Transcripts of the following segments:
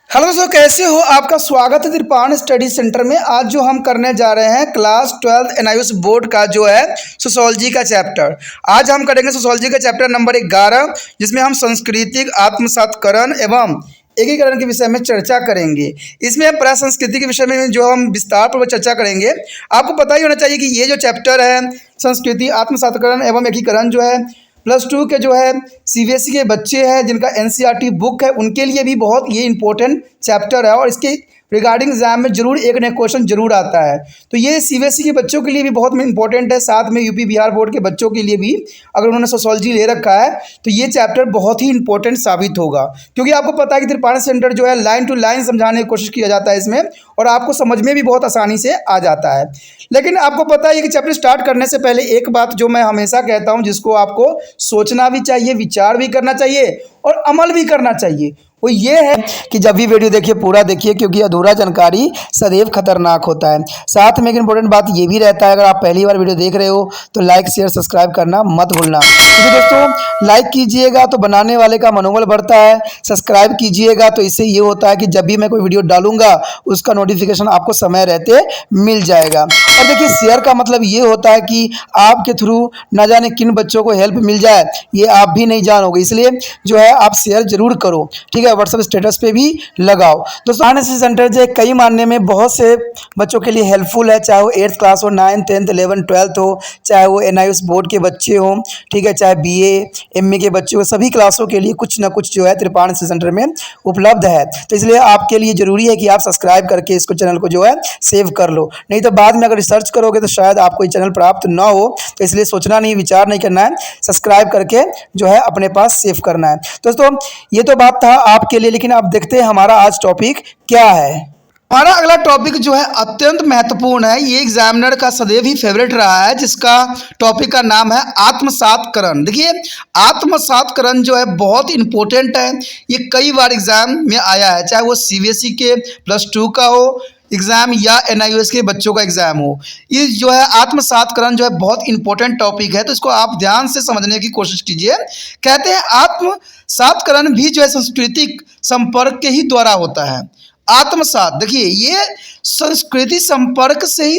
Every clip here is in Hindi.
हेलो दोस्तों, कैसे हो? आपका स्वागत है त्रिपाण स्टडी सेंटर में। आज जो हम करने जा रहे हैं क्लास 12 एनआईएस बोर्ड का जो है सोशोलॉजी का चैप्टर। आज हम करेंगे सोशोलॉजी का चैप्टर नंबर 11, जिसमें हम सांस्कृतिक आत्मसातकरण एवं एकीकरण के विषय में चर्चा करेंगे। इसमें हम प्रसंस्कृति के विषय में जो हम विस्तार पूर्वक चर्चा करेंगे। आपको पता ही होना चाहिए कि ये जो चैप्टर है संस्कृति आत्मसातकरण एवं एकीकरण जो है +2 के जो है सीबीएसई के बच्चे हैं जिनका एनसीईआरटी बुक है, उनके लिए भी बहुत ये इंपॉर्टेंट चैप्टर है और इसके रिगार्डिंग एग्जाम में जरूर एक नया क्वेश्चन जरूर आता है। तो ये सीबीएसई के बच्चों के लिए भी बहुत इंपॉर्टेंट है, साथ में यूपी बिहार बोर्ड के बच्चों के लिए भी अगर उन्होंने सोशोलॉजी ले रखा है तो ये चैप्टर बहुत ही इंपॉर्टेंट साबित होगा। क्योंकि आपको पता है कि त्रिपाण सेंटर जो है लाइन टू लाइन समझाने की कोशिश किया जाता है इसमें, और आपको समझ में भी बहुत आसानी से आ जाता है। लेकिन आपको पता है कि चैप्टर स्टार्ट करने से पहले एक बात जो मैं हमेशा कहता हूँ, जिसको आपको सोचना भी चाहिए, विचार भी करना चाहिए और अमल भी करना चाहिए, वो ये है कि जब भी वीडियो देखिए पूरा देखिए, क्योंकि अधूरा जानकारी सदैव खतरनाक होता है। साथ में एक इंपॉर्टेंट बात ये भी रहता है, अगर आप पहली बार वीडियो देख रहे हो तो लाइक शेयर सब्सक्राइब करना मत भूलना। क्योंकि दोस्तों लाइक कीजिएगा तो बनाने वाले का मनोबल बढ़ता है, सब्सक्राइब कीजिएगा तो इससे ये होता है कि जब भी मैं कोई वीडियो डालूंगा उसका नोटिफिकेशन आपको समय रहते मिल जाएगा। और देखिए शेयर का मतलब ये होता है कि आपके थ्रू न जाने किन बच्चों को हेल्प मिल जाए, ये आप भी नहीं जानोगे, इसलिए जो है आप शेयर जरूर करो, ठीक है। व्हाट्सएप स्टेटस पे भी लगाओ। दोस्तों एनआईएस सेंटर जो कई मानने में बहुत से बच्चों के लिए हेल्पफुल है, चाहे वो 8th क्लास हो, 9th 10th 11th 12th हो, चाहे वो एनआईएस बोर्ड के बच्चे हों, ठीक है, चाहे बीए एमए के बच्चे हो, सभी क्लासों के लिए कुछ ना कुछ जो है त्रिपाण सेंटर में उपलब्ध है। तो इसलिए आपके लिए जरूरी है कि आप सब्सक्राइब करके इसको चैनल को जो है सेव कर लो, नहीं तो बाद में अगर रिसर्च करोगे तो शायद आपको ये चैनल प्राप्त ना हो। तो इसलिए सोचना नहीं, विचार नहीं करना है, सब्सक्राइब करके जो है अपने पास सेव करना है। दोस्तों ये तो बात था आपके लिए, लेकिन आप देखते हैं हमारा आज टॉपिक क्या है। हमारा अगला टॉपिक जो है अत्यंत महत्वपूर्ण है, ये एग्जामिनर का सदैव ही फेवरेट रहा है, जिसका टॉपिक का नाम है आत्मसातकरण। देखिए आत्मसातकरण जो है बहुत इंपॉर्टेंट है, ये कई बार एग्जाम में आया है, चाहे वो सीबीएसई के +2 का हो एग्ज़ाम या एनआईएस के बच्चों का एग्ज़ाम हो। ये जो है आत्मसातकरण जो है बहुत इंपॉर्टेंट टॉपिक है, तो इसको आप ध्यान से समझने की कोशिश कीजिए। कहते हैं आत्मसातकरण भी जो है सांस्कृतिक संपर्क के ही द्वारा होता है। आत्मसात देखिए ये संस्कृति संपर्क से ही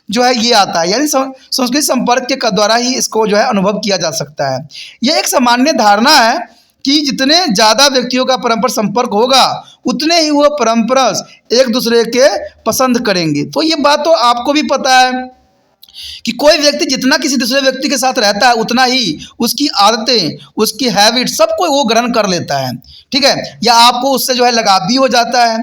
जो है ये आता है, यानी संस्कृति संपर्क के द्वारा ही इसको जो है अनुभव किया जा सकता है। यह एक सामान्य धारणा है कि जितने ज़्यादा व्यक्तियों का परस्पर संपर्क होगा उतने ही वो परस्पर एक दूसरे के पसंद करेंगे। तो ये बात तो आपको भी पता है कि कोई व्यक्ति जितना किसी दूसरे व्यक्ति के साथ रहता है उतना ही उसकी आदतें, उसकी हैबिट सबको वो ग्रहण कर लेता है, ठीक है, या आपको उससे जो है लगाव भी हो जाता है।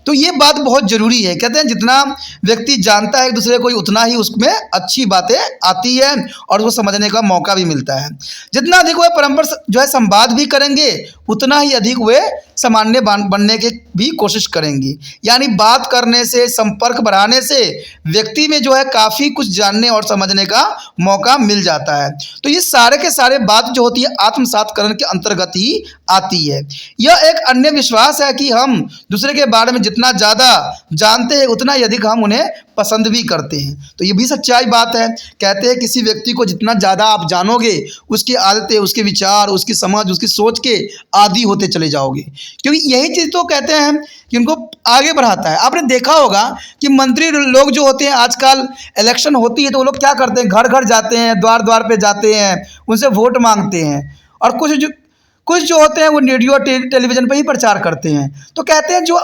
तो ये बात बहुत ज़रूरी है। कहते हैं जितना व्यक्ति जानता है एक दूसरे को उतना ही उसमें अच्छी बातें आती है और उसको समझने का मौका भी मिलता है। जितना अधिक वह परस्पर जो है संवाद भी करेंगे उतना ही अधिक वे सामान्य बनने की भी कोशिश करेंगे। यानी बात करने से, संपर्क बढ़ाने से व्यक्ति में जो है काफ़ी कुछ जानने और समझने का मौका मिल जाता है। तो ये सारे के सारे बात जो होती है आत्मसातकरण के अंतर्गत ही आती है। यह एक अन्य विश्वास है कि हम दूसरे के बारे में जितना ज़्यादा जानते हैं उतना ही अधिक हम उन्हें पसंद भी करते हैं। तो ये भी सच्चाई बात है। कहते हैं किसी व्यक्ति को जितना ज़्यादा आप जानोगे उसकी आदतें, उसके विचार, उसकी समझ, उसकी सोच के आदी होते चले जाओगे, क्योंकि यही चीज़ तो कहते हैं कि उनको आगे बढ़ाता है। आपने देखा होगा कि मंत्री लोग जो होते हैं आजकल इलेक्शन होती है तो वो लोग क्या करते हैं, घर घर जाते हैं, द्वार द्वार पे जाते हैं, उनसे वोट मांगते हैं, और कुछ जो होते हैं वो रेडियो टेलीविज़न पर ही प्रचार करते हैं। तो कहते हैं जो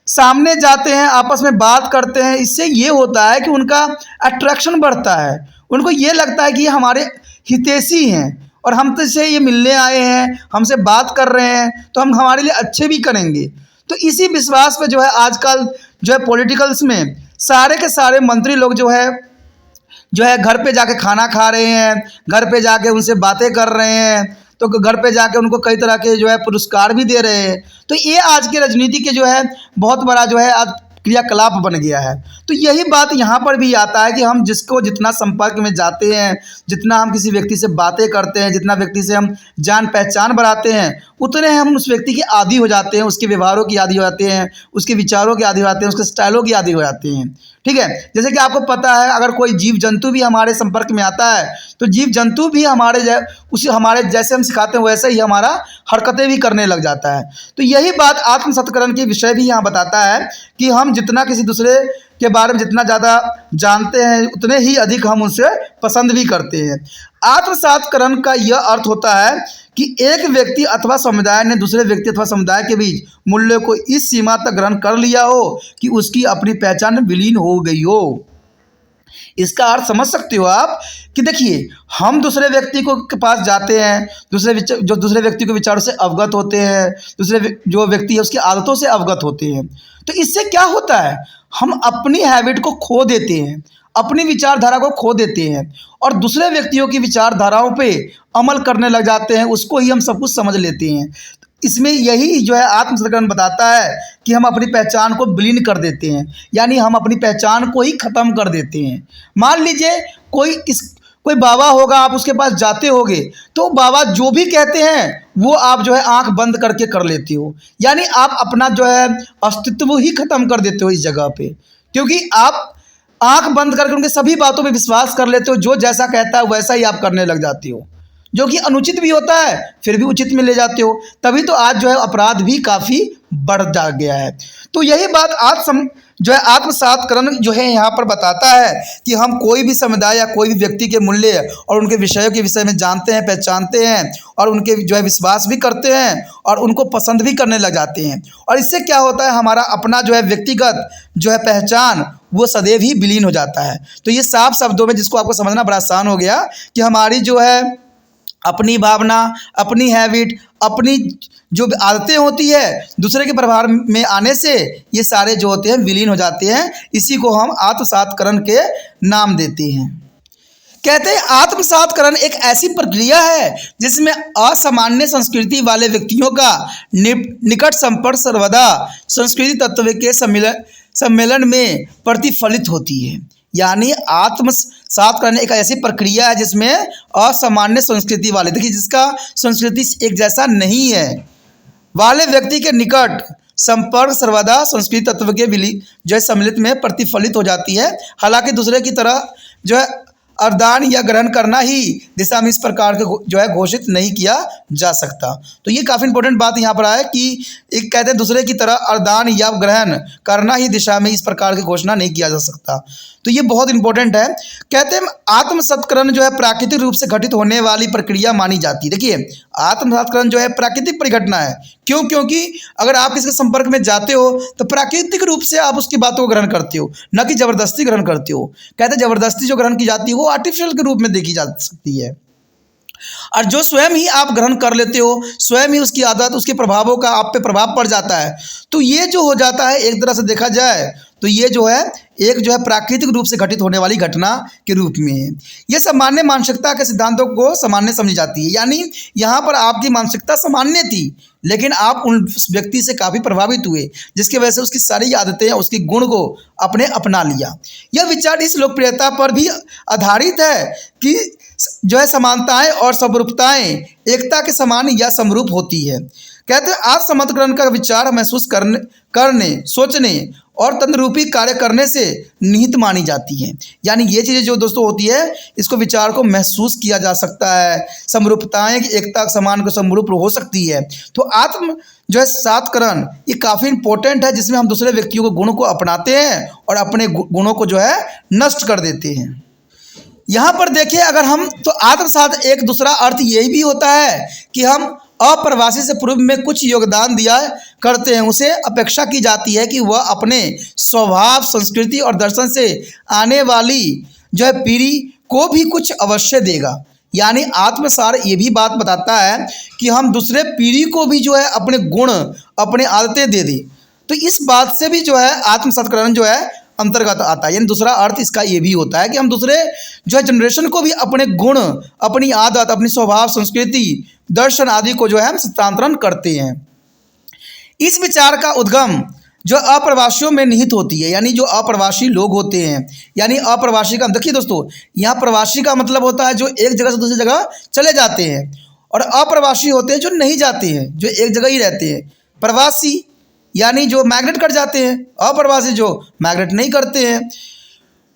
सामने जाते हैं आपस में बात करते हैं, इससे ये होता है कि उनका अट्रैक्शन बढ़ता है, उनको ये लगता है कि ये हमारे हितैषी हैं और हम तो से ये मिलने आए हैं, हमसे बात कर रहे हैं तो हम हमारे लिए अच्छे भी करेंगे। तो इसी विश्वास पे जो है आजकल जो है पॉलिटिकल्स में सारे के सारे मंत्री लोग जो है घर पे जाके खाना खा रहे हैं, घर पे जाके उनसे बातें कर रहे हैं, तो घर पे जाके उनको कई तरह के जो है पुरस्कार भी दे रहे हैं। तो ये आज के राजनीति के जो है बहुत बड़ा जो है आज क्रियाकलाप बन गया है। तो यही बात यहाँ पर भी आता है कि हम जिसको जितना संपर्क में जाते हैं, जितना हम किसी व्यक्ति से बातें करते हैं, जितना व्यक्ति से हम जान पहचान बढ़ाते हैं, उतने हम उस व्यक्ति के आदी हो जाते हैं, उसके व्यवहारों की आदी हो जाते हैं, उसके विचारों के आदी हो जाते हैं, उसके स्टाइलों की आदी हो जाते हैं, ठीक है। जैसे कि आपको पता है, अगर कोई जीव जंतु भी हमारे संपर्क में आता है तो जीव जंतु भी हमारे जैसे हम सिखाते हैं वैसे ही हमारा हरकतें भी करने लग जाता है। तो यही बात आत्मसत्करण के विषय भी यहाँ बताता है कि हम जितना किसी दूसरे के बारे में जितना ज़्यादा जानते हैं उतने ही अधिक हम उनसे पसंद भी करते हैं। आत्मसात्करण का यह अर्थ होता है कि एक व्यक्ति अथवा समुदाय ने दूसरे व्यक्ति अथवा समुदाय के बीच मूल्यों को इस सीमा तक ग्रहण कर लिया हो कि उसकी अपनी पहचान विलीन हो गई हो। इसका अर्थ समझ सकते हो आप कि देखिए, हम दूसरे व्यक्ति को के पास जाते हैं, दूसरे व्यक्ति के विचारों से अवगत होते हैं, जो व्यक्ति है उसकी आदतों से अवगत होते हैं। तो इससे क्या होता है, हम अपनी हैबिट को खो देते हैं, अपनी विचारधारा को खो देते हैं और दूसरे व्यक्तियों की विचारधाराओं पे अमल करने लग जाते हैं, उसको ही हम सब कुछ समझ लेते हैं। इसमें यही जो है आत्मसत्करण बताता है कि हम अपनी पहचान को विलीन कर देते हैं, यानी हम अपनी पहचान को ही ख़त्म कर देते हैं। मान लीजिए कोई बाबा होगा, आप उसके पास जाते होगे तो बाबा जो भी कहते हैं वो आप जो है आंख बंद करके कर लेते हो, यानी आप अपना जो है अस्तित्व ही ख़त्म कर देते हो इस जगह पे, क्योंकि आप आंख बंद करके उनके सभी बातों पे विश्वास कर लेते हो। जो जैसा कहता है वैसा ही आप करने लग जाते हो, जो कि अनुचित भी होता है फिर भी उचित में ले जाते हो। तभी तो आज जो है अपराध भी काफ़ी बढ़ जा गया है। तो यही बात जो है आत्मसात्करण जो है यहाँ पर बताता है कि हम कोई भी समुदाय या कोई भी व्यक्ति के मूल्य और उनके विषयों के विषय में जानते हैं, पहचानते हैं और उनके जो है विश्वास भी करते हैं और उनको पसंद भी करने लग जाते हैं। और इससे क्या होता है, हमारा अपना जो है व्यक्तिगत जो है पहचान वो सदैव ही विलीन हो जाता है। तो ये साफ शब्दों में जिसको आपको समझना बड़ा आसान हो गया कि हमारी जो है अपनी भावना, अपनी हैबिट, अपनी जो आदतें होती है दूसरे के प्रभाव में आने से ये सारे जो होते हैं विलीन हो जाते हैं। इसी को हम आत्मसात्करण के नाम देते हैं। कहते हैं आत्मसात्करण एक ऐसी प्रक्रिया है जिसमें असामान्य संस्कृति वाले व्यक्तियों का निकट संपर्क सर्वदा संस्कृति तत्व के सम्मेलन में प्रतिफलित होती है। यानी आत्मसात्करण एक ऐसी प्रक्रिया है जिसमें असामान्य संस्कृति वाले, देखिए जिसका संस्कृति एक जैसा नहीं है, वाले व्यक्ति के निकट संपर्क सर्वदा संस्कृति तत्व के जो है सम्मिलित में प्रतिफलित हो जाती है। हालांकि दूसरे की तरह जो है अवदान या ग्रहण करना ही दिशा में इस प्रकार के जो है घोषित नहीं किया जा सकता। तो ये काफ़ी इंपॉर्टेंट बात यहाँ पर है कि एक कहते हैं दूसरे की तरह अवदान या ग्रहण करना ही दिशा में इस प्रकार की घोषणा नहीं किया जा सकता। तो ये बहुत इंपॉर्टेंट है। कहते हैं आत्मसत्करण जो है प्राकृतिक रूप से घटित होने वाली प्रक्रिया मानी जाती है। देखिए, आत्मसत्करण जो है प्राकृतिक परिघटना है। क्यों? क्योंकि अगर आप किसी संपर्क में जाते हो तो प्राकृतिक रूप से आप उसकी बातों को ग्रहण करते हो, न कि जबरदस्ती ग्रहण करते हो। कहते हैं जबरदस्ती जो ग्रहण की जाती है वो आर्टिफिशियल के रूप में देखी जा सकती है, और जो स्वयं ही आप ग्रहण कर लेते हो, स्वयं ही उसकी आदत, उसके प्रभावों का आप पे प्रभाव पड़ जाता है, तो ये जो हो जाता है एक तरह से देखा जाए तो ये जो है एक जो है प्राकृतिक रूप से घटित होने वाली घटना के रूप में है। ये सामान्य मानसिकता के सिद्धांतों को सामान्य समझी जाती है। यानी यहाँ पर आपकी मानसिकता सामान्य थी लेकिन आप उस व्यक्ति से काफ़ी प्रभावित हुए जिसकी वजह से उसकी सारी आदतें उसके गुण को अपने अपना लिया। यह विचार इस लोकप्रियता पर भी आधारित है कि जो है समानताएं और समरूपताएं एकता के समान या समरूप होती है। कहते हैं आत्मसत्करण का विचार महसूस करने, सोचने और तंद्रूपी कार्य करने से निहित मानी जाती हैं। यानी ये चीज़ें जो दोस्तों होती है इसको विचार को महसूस किया जा सकता है, समरूपताएं एकता समान को समरूप हो सकती है। तो आत्म जो है सात्करण ये काफ़ी इंपॉर्टेंट है जिसमें हम दूसरे व्यक्तियों के गुणों को अपनाते हैं और अपने गुणों को जो है नष्ट कर देते हैं। यहाँ पर देखिए, अगर हम तो आत्मसात एक दूसरा अर्थ यही भी होता है कि हम अप्रवासी से पूर्व में कुछ योगदान दिया करते हैं, उसे अपेक्षा की जाती है कि वह अपने स्वभाव, संस्कृति और दर्शन से आने वाली जो है पीढ़ी को भी कुछ अवश्य देगा। यानी आत्मसार ये भी बात बताता है कि हम दूसरे पीढ़ी को भी जो है अपने गुण, अपने आदतें दे दें। तो इस बात से भी जो है आत्मसत्करण जो है अंतर्गत आता है। यानी दूसरा अर्थ इसका ये भी होता है कि हम दूसरे जो है जनरेशन को भी अपने गुण, अपनी आदत, अपनी स्वभाव, संस्कृति, दर्शन आदि को जो है हम हस्तांतरण करते हैं। इस विचार का उद्गम जो अप्रवासियों में निहित होती है। यानी जो अप्रवासी लोग होते हैं, यानी अप्रवासी का देखिए दोस्तों, यहाँ प्रवासी का मतलब होता है जो एक जगह से दूसरी जगह चले जाते हैं, और अप्रवासी होते हैं जो नहीं जाते हैं, जो एक जगह ही रहते हैं। प्रवासी यानी जो मैग्नेट कर जाते हैं, अप्रवासी जो मैग्नेट नहीं करते हैं,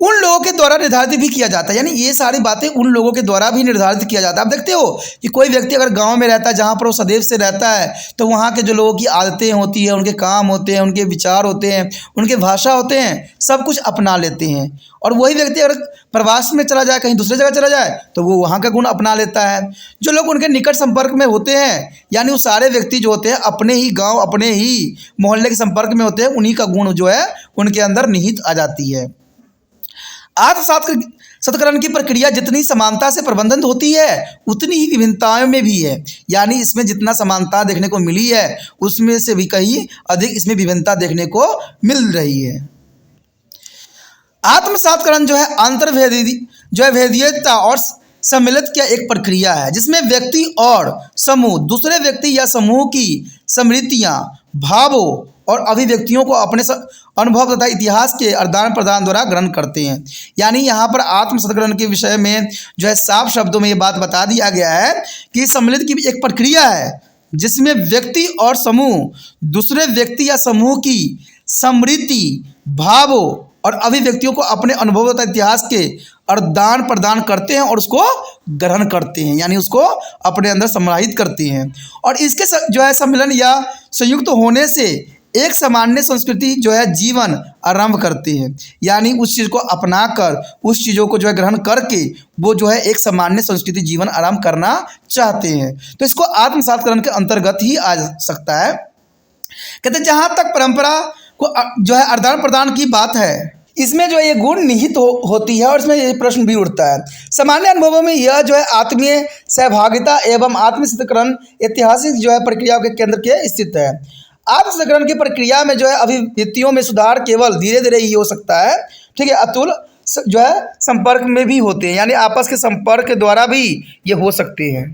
उन लोगों के द्वारा निर्धारित भी किया जाता है। यानी ये सारी बातें उन लोगों के द्वारा भी निर्धारित किया जाता है। आप देखते हो कि कोई व्यक्ति अगर गांव में रहता है जहाँ पर वो सदैव से रहता है, तो वहाँ के जो लोगों की आदतें होती हैं, उनके काम होते हैं, उनके विचार होते हैं, उनके भाषा होते हैं, सब कुछ अपना लेते हैं। और वही व्यक्ति अगर प्रवास में चला जाए, कहीं दूसरी जगह चला जाए, तो वो वहाँ का गुण अपना लेता है। जो लोग उनके निकट संपर्क में होते हैं, यानी वो सारे व्यक्ति जो होते हैं अपने ही गाँव, अपने ही मोहल्ले के संपर्क में होते हैं, उन्हीं का गुण जो है उनके अंदर निहित आ जाती है। आत्मसात्करण की प्रक्रिया जितनी समानता से प्रबंधित होती है, उतनी ही विभिन्नताओं में भी है। यानी इसमें जितना समानता देखने को मिली है, उसमें से भी कहीं अधिक इसमें विभिन्नता देखने को मिल रही है। आत्मसात्करण जो है भेदीयता और सम्मिलित की एक प्रक्रिया है, जिसमें व्यक्ति और समूह दूसरे व्यक्ति या समूह की स्मृतियाँ, भावों और अभिव्यक्तियों को अपने अनुभव तथा इतिहास के आदान प्रदान द्वारा ग्रहण करते हैं। यानी यहाँ पर आत्मसात्करण के विषय में जो है साफ शब्दों में ये बात बता दिया गया है कि सम्मिलित की एक प्रक्रिया है, जिसमें व्यक्ति और समूह दूसरे व्यक्ति या समूह की स्मृति, भावों और अभिव्यक्तियों को अपने अनुभव तथा इतिहास के आदान प्रदान करते हैं और उसको ग्रहण करते हैं, यानी उसको अपने अंदर समाहित करते हैं। और इसके जो है सम्मिलन या संयुक्त होने से एक सामान्य संस्कृति जो है जीवन आरंभ करते हैं। यानी उस चीज़ को अपनाकर, उस चीज़ों को जो है ग्रहण करके वो जो है एक सामान्य संस्कृति जीवन आरंभ करना चाहते हैं। तो इसको आत्मसात्करण के अंतर्गत ही आ सकता है। कहते हैं जहाँ तक परंपरा को जो है आदान प्रदान की बात है, इसमें जो ये गुण निहित होती है और इसमें ये प्रश्न भी उठता है। सामान्य अनुभवों में यह जो है आत्मीय सहभागिता एवं आत्मसात्करण ऐतिहासिक जो है प्रक्रियाओं के केंद्र के स्थित है। आत्मसात्करण की प्रक्रिया में जो है अभिव्यक्तियों में सुधार केवल धीरे धीरे ही हो सकता है। ठीक है, अतुल जो है संपर्क में भी होते हैं, यानी आपस के संपर्क के द्वारा भी ये हो सकते हैं।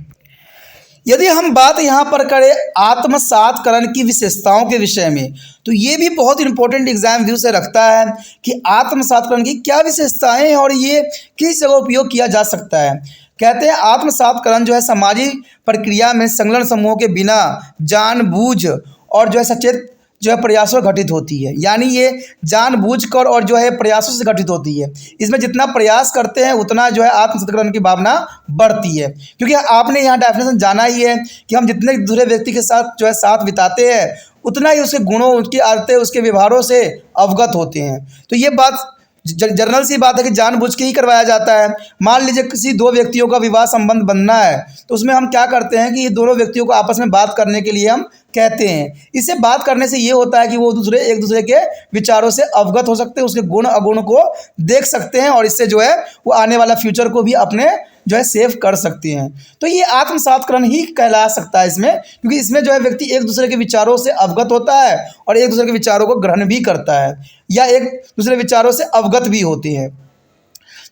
यदि हम बात यहाँ पर करें आत्मसात्करण की विशेषताओं के विषय में, तो ये भी बहुत इंपॉर्टेंट एग्जाम व्यू से रखता है कि आत्मसात्करण की क्या विशेषताएं हैं और ये किस जगह उपयोग किया जा सकता है। कहते हैं आत्मसात्करण जो है सामाजिक प्रक्रिया में संलग्न समूहों के बिना जानबूझ और जो है सचेत जो है प्रयासों घटित होती है। यानी ये जानबूझकर और जो है प्रयासों से घटित होती है। इसमें जितना प्रयास करते हैं उतना जो है आत्मसात्करण की भावना बढ़ती है, क्योंकि आपने यहाँ डेफिनेशन जाना ही है कि हम जितने दूसरे व्यक्ति के साथ जो है साथ बिताते हैं, उतना ही उसके गुणों, उसकी आदतें, उसके व्यवहारों से अवगत होते हैं। तो ये बात जनरल सी बात है कि जानबूझ के ही करवाया जाता है। मान लीजिए किसी दो व्यक्तियों का विवाह संबंध बनना है, तो उसमें हम क्या करते हैं कि ये दोनों व्यक्तियों को आपस में बात करने के लिए हम कहते हैं। इससे बात करने से ये होता है कि वो एक दूसरे के विचारों से अवगत हो सकते हैं, उसके गुण अगुण को देख सकते हैं और इससे जो है वो आने वाला फ्यूचर को भी अपने जो है सेव कर सकते हैं। तो ये आत्मसात्करण ही कहला सकता है इसमें, क्योंकि इसमें जो है व्यक्ति एक दूसरे के विचारों से अवगत होता है और एक दूसरे के विचारों को ग्रहण भी करता है या एक दूसरे विचारों से अवगत भी होते हैं।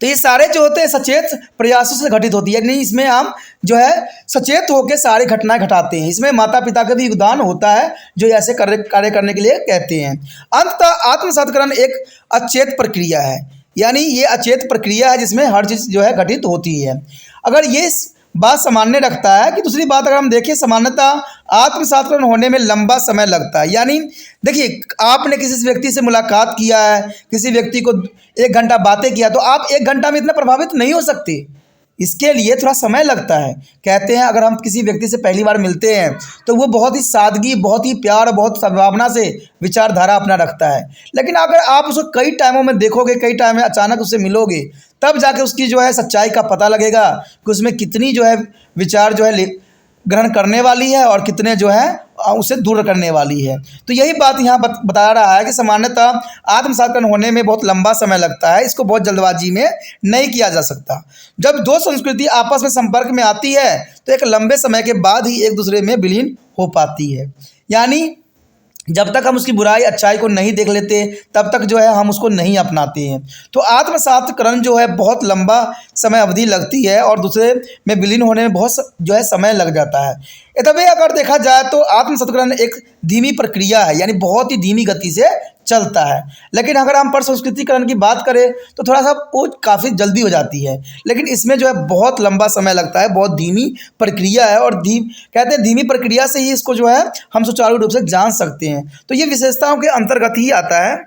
तो ये सारे जो होते हैं सचेत प्रयासों से घटित होती है, यानी इसमें हम जो है सचेत होकर सारी घटनाएं घटाते हैं। इसमें माता पिता का भी योगदान होता है जो ऐसे कार्य करने के लिए कहते हैं। अंततः आत्मसात्करण एक अचेत प्रक्रिया है, यानी ये अचेत प्रक्रिया है जिसमें हर चीज़ जो है घटित होती है। अगर ये बात सामान्य रखता है कि दूसरी बात अगर हम देखें, सामान्यतः आत्मसात्करण होने में लंबा समय लगता है। यानी देखिए, आपने किसी व्यक्ति से मुलाकात किया है, किसी व्यक्ति को 1 घंटा बातें किया, तो आप 1 घंटा में इतना प्रभावित नहीं हो सकते, इसके लिए थोड़ा समय लगता है। कहते हैं अगर हम किसी व्यक्ति से पहली बार मिलते हैं तो वो बहुत ही सादगी, बहुत ही प्यार और बहुत सद्भावना से विचारधारा अपना रखता है, लेकिन अगर आप उसको कई टाइमों में देखोगे, कई टाइम में अचानक उससे मिलोगे, तब जाके उसकी जो है सच्चाई का पता लगेगा कि उसमें कितनी जो है विचार जो है ग्रहण करने वाली है और कितने जो है उसे दूर करने वाली है। तो यही बात यहाँ बता रहा है कि सामान्यतः आत्मसात्करण होने में बहुत लंबा समय लगता है, इसको बहुत जल्दबाजी में नहीं किया जा सकता। जब दो संस्कृति आपस में संपर्क में आती है तो एक लंबे समय के बाद ही एक दूसरे में विलीन हो पाती है। यानी जब तक हम उसकी बुराई अच्छाई को नहीं देख लेते तब तक जो है हम उसको नहीं अपनाते हैं। तो आत्मसात्करण जो है बहुत लंबा समय अवधि लगती है और दूसरे में विलीन होने में बहुत जो है समय लग जाता है। तभी अगर देखा जाए तो आत्म सत्कर्म एक धीमी प्रक्रिया है, यानी बहुत ही धीमी गति से चलता है। लेकिन अगर हम पर संस्कृतिकरण की बात करें तो थोड़ा सा वो काफ़ी जल्दी हो जाती है, लेकिन इसमें जो है बहुत लंबा समय लगता है, बहुत धीमी प्रक्रिया है। और कहते हैं धीमी प्रक्रिया से ही इसको जो है हम सुचारू रूप से जान सकते हैं। तो ये विशेषताओं के अंतर्गत ही आता है।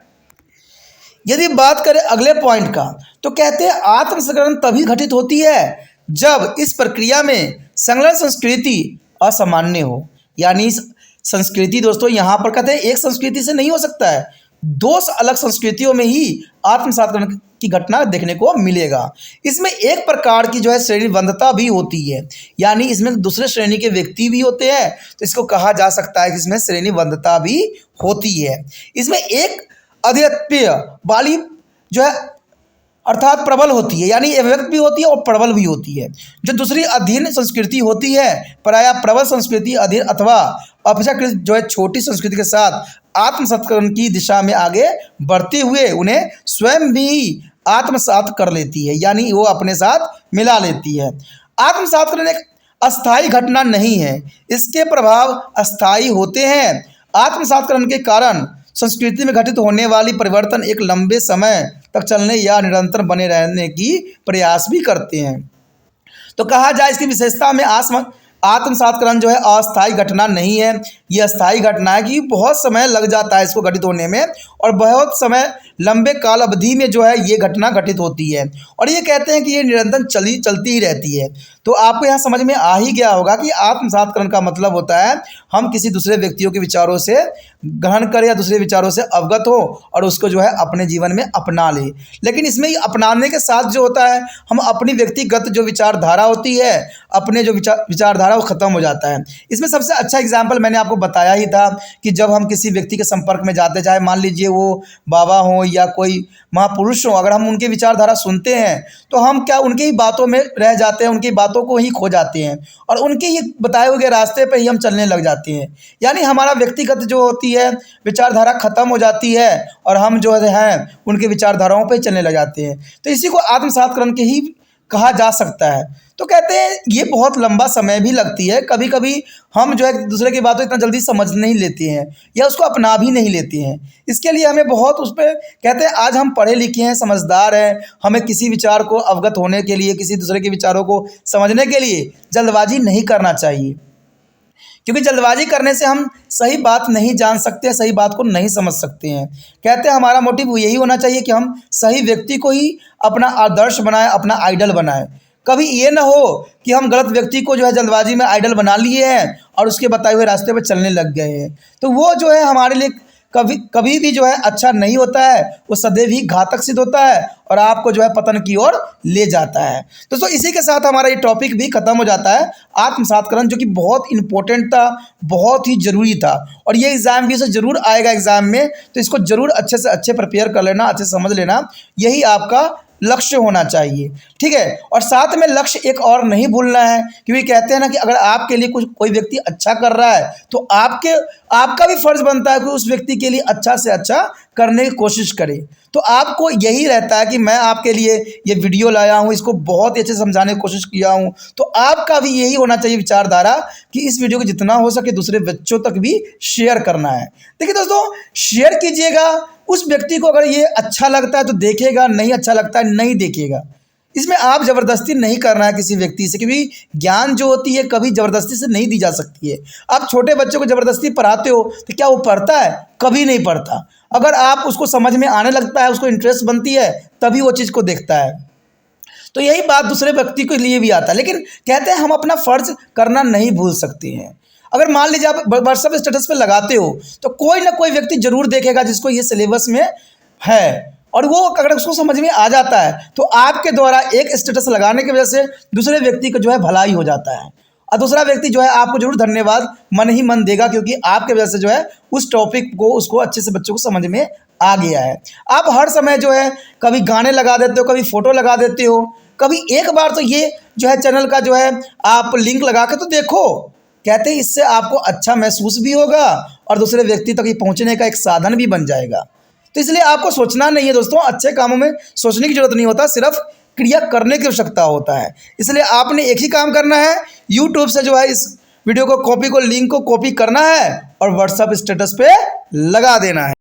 यदि बात करें अगले पॉइंट का, तो कहते हैं आत्म सत्कर्म तभी घटित होती है जब इस प्रक्रिया में संलग्न संस्कृति असामान्य हो। यानी संस्कृति दोस्तों यहाँ पर कहते हैं एक संस्कृति से नहीं हो सकता है, दो अलग संस्कृतियों में ही आत्म सत्कर्म की घटना देखने को मिलेगा। इसमें एक प्रकार की जो है श्रेणीबद्धता भी होती है, यानी इसमें दूसरे श्रेणी के व्यक्ति भी होते हैं, तो इसको कहा जा सकता है कि इसमें श्रेणीबद्धता भी होती है। इसमें एक अधिपत्य वाली जो है अर्थात प्रबल होती है, यानी अव्यक्त भी होती है और प्रबल भी होती है। जो दूसरी अधीन संस्कृति होती है, प्रायः प्रबल संस्कृति अधीन अथवा अपेक्षाकृत जो है छोटी संस्कृति के साथ आत्म सत्कर्म की दिशा में आगे बढ़ते हुए उन्हें स्वयं भी आत्मसात कर लेती है, यानी वो अपने साथ मिला लेती है। आत्म सत्कर्म एक अस्थायी घटना नहीं है, इसके प्रभाव अस्थायी होते हैं। आत्म सत्कर्म के कारण संस्कृति में घटित होने वाली परिवर्तन एक लंबे समय तक चलने या निरंतर बने रहने की प्रयास भी करते हैं। तो कहा जाए इसकी विशेषता में आत्म सत्कर्म जो है अस्थायी घटना नहीं है, ये अस्थायी घटना है कि बहुत समय लग जाता है इसको घटित होने में, और बहुत समय लंबे काल अवधि में जो है ये घटना घटित होती है। और ये कहते हैं कि ये निरंतर चलती ही रहती है। तो आपको यहाँ समझ में आ ही गया होगा कि आत्म सत्कर्म का मतलब होता है हम किसी दूसरे व्यक्तियों के विचारों से ग्रहण करें या दूसरे विचारों से अवगत हो और उसको जो है अपने जीवन में अपना ले। लेकिन इसमें अपनाने के साथ जो होता है हम अपनी व्यक्तिगत जो विचारधारा होती है, अपने जो विचारधारा वो ख़त्म हो जाता है। इसमें सबसे अच्छा एग्जाम्पल मैंने आपको बताया ही था कि जब हम किसी व्यक्ति के संपर्क में जाते, चाहे मान लीजिए वो बाबा हो या कोई महापुरुष हो, अगर हम उनके विचारधारा सुनते हैं तो हम क्या उनकी ही बातों में रह जाते हैं, उनकी बातों को ही खो जाते हैं और उनके ही बताए हुए रास्ते पे ही हम चलने लग जाते हैं। यानी हमारा व्यक्तिगत जो होती है विचारधारा खत्म हो जाती है और हम जो है उनके विचारधाराओं पे चलने लग जाते हैं। तो इसी को आत्म सत्कर्म के ही कहा जा सकता है। तो कहते हैं ये बहुत लंबा समय भी लगती है, कभी कभी हम जो है दूसरे की बातों इतना जल्दी समझ नहीं लेते हैं या उसको अपना भी नहीं लेते हैं। इसके लिए हमें बहुत उस पर कहते हैं आज हम पढ़े लिखे हैं, समझदार हैं, हमें किसी विचार को अवगत होने के लिए, किसी दूसरे के विचारों को समझने के लिए जल्दबाजी नहीं करना चाहिए, क्योंकि जल्दबाजी करने से हम सही बात नहीं जान सकते, सही बात को नहीं समझ सकते हैं। कहते हैं हमारा मोटिव यही होना चाहिए कि हम सही व्यक्ति को ही अपना आदर्श बनाएं, अपना आइडल बनाएं। कभी ये ना हो कि हम गलत व्यक्ति को जो है जल्दबाजी में आइडल बना लिए हैं और उसके बताए हुए रास्ते पर चलने लग गए हैं, तो वो जो है हमारे लिए कभी भी जो है अच्छा नहीं होता है, वो सदैव ही घातक सिद्ध होता है और आपको जो है पतन की ओर ले जाता है। दोस्तों इसी के साथ हमारा ये टॉपिक भी खत्म हो जाता है, आत्म सत्कर्म, जो कि बहुत इंपॉर्टेंट था, बहुत ही ज़रूरी था और ये एग्ज़ाम भी से ज़रूर आएगा एग्ज़ाम में, तो इसको ज़रूर अच्छे से अच्छे प्रिपेयर कर लेना, अच्छे से समझ लेना, यही आपका लक्ष्य होना चाहिए। ठीक है, और साथ में लक्ष्य एक और नहीं भूलना है, क्योंकि कहते हैं ना कि अगर आपके लिए कोई व्यक्ति अच्छा कर रहा है तो आपका भी फर्ज बनता है कि उस व्यक्ति के लिए अच्छा से अच्छा करने की कोशिश करें। तो आपको यही रहता है कि मैं आपके लिए ये वीडियो लाया हूँ, इसको बहुत ही अच्छे से समझाने की कोशिश किया हूँ, तो आपका भी यही होना चाहिए विचारधारा कि इस वीडियो को जितना हो सके दूसरे बच्चों तक भी शेयर करना है। देखिए दोस्तों, शेयर कीजिएगा, उस व्यक्ति को अगर ये अच्छा लगता है तो देखेगा, नहीं अच्छा लगता है नहीं देखेगा। इसमें आप ज़बरदस्ती नहीं करना है किसी व्यक्ति से, क्योंकि ज्ञान जो होती है कभी ज़बरदस्ती से नहीं दी जा सकती है। आप छोटे बच्चों को ज़बरदस्ती पढ़ाते हो तो क्या वो पढ़ता है? कभी नहीं पढ़ता। अगर आप उसको समझ में आने लगता है, उसको इंटरेस्ट बनती है, तभी वो चीज़ को देखता है। तो यही बात दूसरे व्यक्ति के लिए भी आता है, लेकिन कहते हैं हम अपना फ़र्ज करना नहीं भूल सकते हैं। अगर मान लीजिए आप व्हाट्सएप स्टेटस पे लगाते हो तो कोई ना कोई व्यक्ति जरूर देखेगा जिसको ये सिलेबस में है, और वो अगर उसको समझ में आ जाता है तो आपके द्वारा एक स्टेटस लगाने की वजह से दूसरे व्यक्ति को जो है भलाई हो जाता है और दूसरा व्यक्ति जो है आपको जरूर धन्यवाद मन ही मन देगा, क्योंकि आपके वजह से जो है उस टॉपिक को उसको अच्छे से बच्चों को समझ में आ गया है। आप हर समय जो है कभी गाने लगा देते हो, कभी फोटो लगा देते हो, कभी एक बार तो ये जो है चैनल का जो है आप लिंक लगा के तो देखो। कहते हैं इससे आपको अच्छा महसूस भी होगा और दूसरे व्यक्ति तक ये पहुंचने का एक साधन भी बन जाएगा। तो इसलिए आपको सोचना नहीं है दोस्तों, अच्छे कामों में सोचने की जरूरत नहीं होता, सिर्फ क्रिया करने की आवश्यकता होता है। इसलिए आपने एक ही काम करना है, यूट्यूब से जो है इस वीडियो को लिंक को कॉपी करना है और व्हाट्सएप स्टेटस पे लगा देना है।